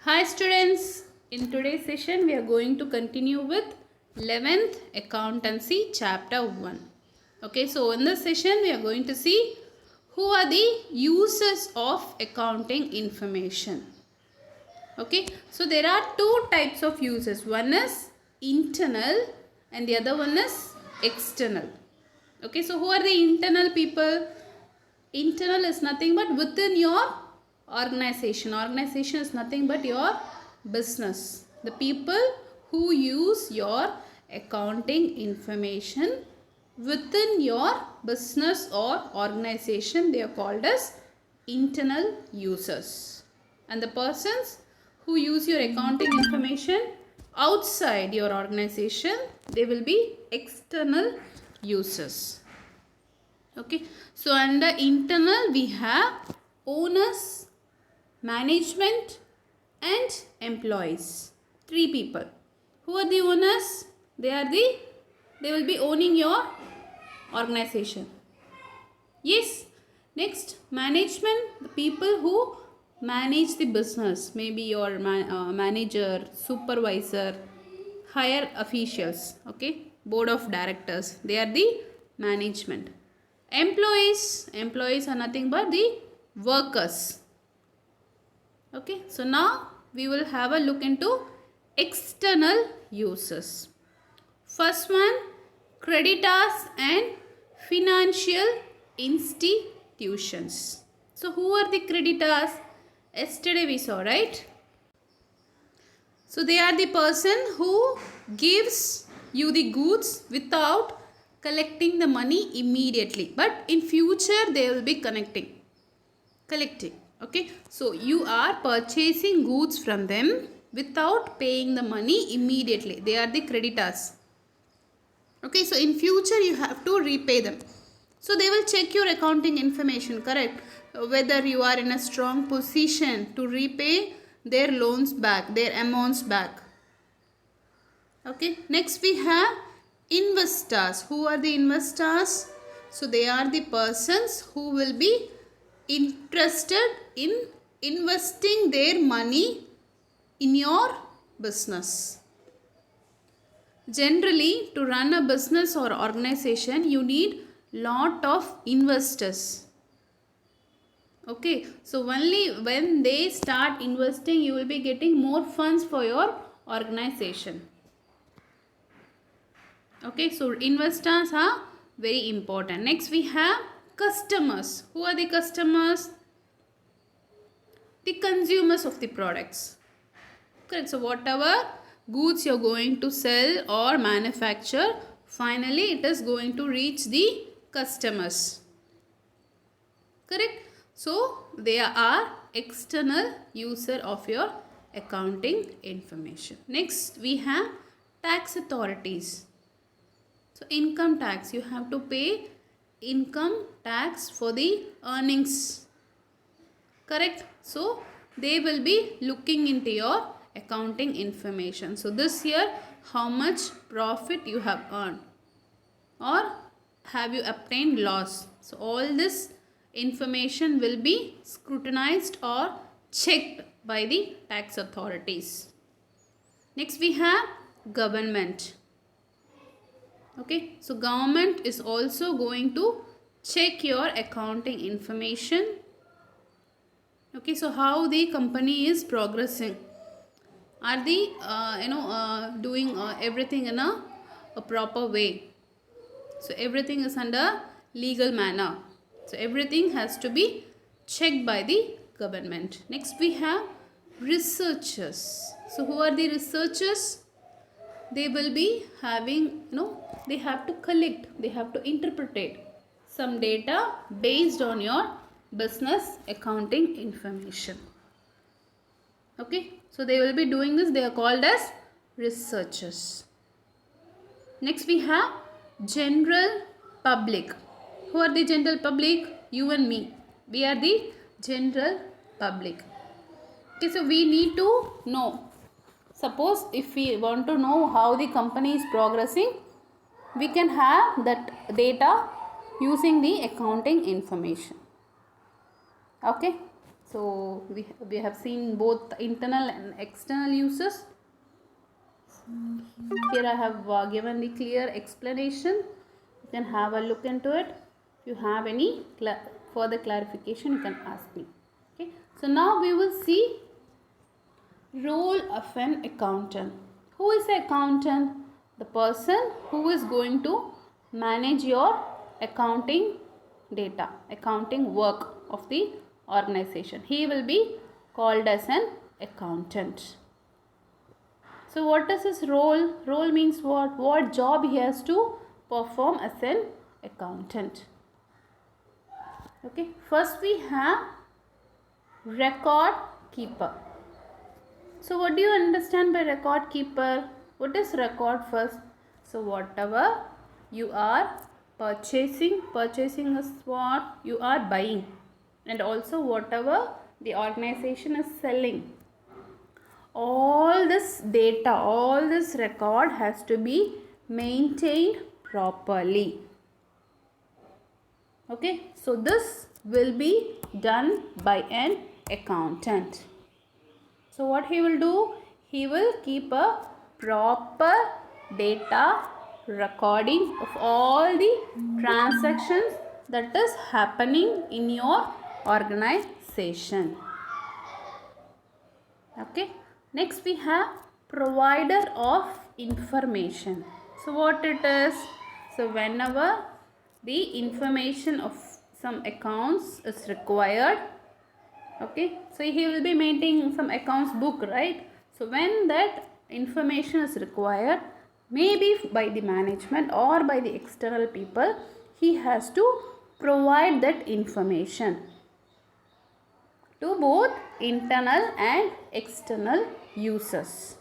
Hi students, in today's session we are going to continue with 11th Accountancy Chapter 1. Okay, so in this session we are going to see who are the users of accounting information. Okay, so there are two types of users. One is internal and the other one is external. Okay, so who are the internal people? Internal is nothing but within your organization. Organization is nothing but your business. The people who use your accounting information within your business or organization, they are called as internal users. And the persons who use your accounting information outside your organization, they will be external users. Okay, so under internal we have owners, management and employees. Three people. Who are the owners? They will be owning your organization. Yes. Next, management, the people who manage the business, maybe your manager, supervisor, higher officials, okay, board of directors, they are the management. Employees are nothing but the workers. Okay, so now we will have a look into external users. First one, creditors and financial institutions. So who are the creditors? Yesterday we saw, right? So they are the person who gives you the goods without collecting the money immediately, but in future they will be collecting. Okay, so you are purchasing goods from them without paying the money immediately. They are the creditors. Okay, so in future you have to repay them. So they will check your accounting information, correct? Whether you are in a strong position to repay their loans back, their amounts back. Okay, next we have investors. Who are the investors? So they are the persons who will be interested in investing their money in your business. Generally, to run a business or organization, you need lot of investors. Okay, so only when they start investing, you will be getting more funds for your organization. Okay, so investors are very important. Next we have customers. Who are the customers? The consumers of the products. Correct. So whatever goods you are going to sell or manufacture, finally it is going to reach the customers. Correct. So they are external user of your accounting information. Next we have tax authorities. So income tax, you have to pay income tax for the earnings. Correct. So they will be looking into your accounting information. So this year how much profit you have earned or have you obtained loss. So all this information will be scrutinized or checked by the tax authorities. Next we have government. Okay, so government is also going to check your accounting information. Okay, so how the company is progressing. Are they doing everything in a proper way? So everything is under legal manner. So everything has to be checked by the government. Next we have researchers. So who are the researchers? They will be having, they have to collect, they have to interpret some data based on your business accounting information. Okay, so they will be doing this. They are called as researchers. Next we have general public. Who are the general public? You and me. We are the general public. Okay, so we need to know. Suppose if we want to know how the company is progressing, we can have that data using the accounting information. Okay, So we have seen both internal and external uses. Here I have given the clear explanation. You can have a look into it. If you have any further clarification, you can ask me. Okay. So now we will see role of an accountant. Who is an accountant? The person who is going to manage your accounting data, accounting work of the organization. He will be called as an accountant. So what is his role? Role means what? What job he has to perform as an accountant. Okay. First we have record keeper. So what do you understand by record keeper? What is record first? So whatever you are purchasing is what you are buying, and also whatever the organization is selling. All this data, all this record has to be maintained properly. Okay, so this will be done by an accountant. So what he will do? He will keep a proper data recording of all the transactions that is happening in your organization. Okay. Next we have provider of information. So what it is? So whenever the information of some accounts is required, okay, so he will be maintaining some accounts book, right? So when that information is required, maybe by the management or by the external people, he has to provide that information to both internal and external users.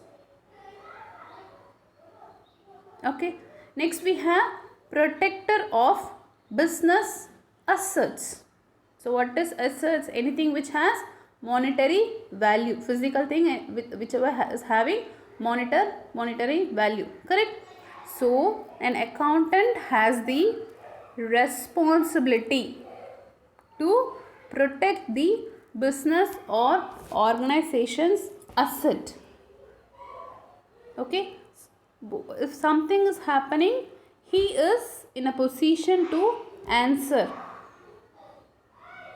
Okay. Next we have protector of business assets. So what is assets? Anything which has monetary value, physical thing whichever is having monetary value, correct? So an accountant has the responsibility to protect the business or organization's asset. Okay, if something is happening, he is in a position to answer.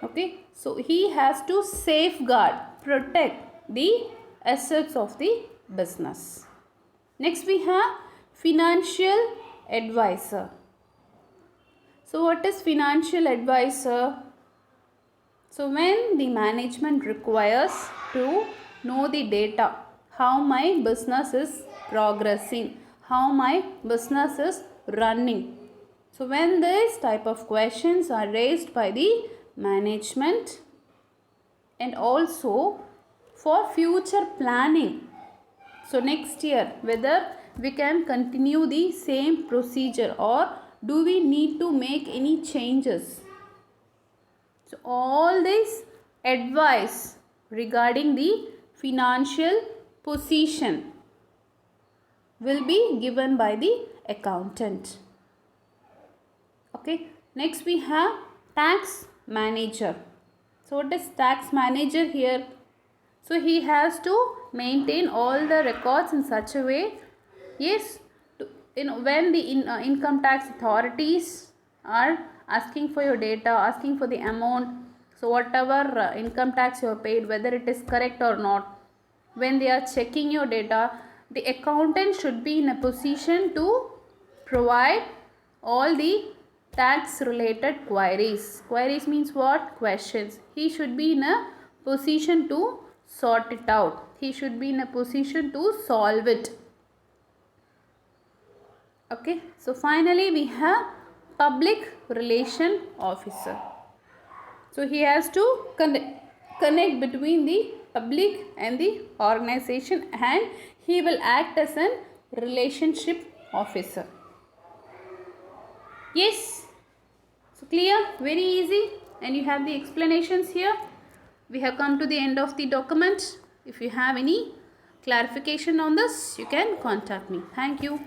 Okay, so he has to safeguard, protect the assets of the business. Next we have financial advisor. So what is financial advisor? So when the management requires to know the data, how my business is progressing, how my business is running. So when this type of questions are raised by the management, and also for future planning, so next year whether we can continue the same procedure or do we need to make any changes. So all this advice regarding the financial position will be given by the accountant. Okay, next we have tax manager. So what is tax manager here? So he has to maintain all the records in such a way, yes, when the income tax authorities are asking for your data, asking for the amount, so whatever income tax you have paid, whether it is correct or not, when they are checking your data, the accountant should be in a position to provide all the tax related queries. Queries means what? Questions. He should be in a position to sort it out. He should be in a position to solve it. Okay, so finally we have public relation officer. So he has to connect between the public and the organization, and he will act as a relationship officer. Yes, so clear, very easy, and you have the explanations here. We have come to the end of the document. If you have any clarification on this, you can contact me. Thank you.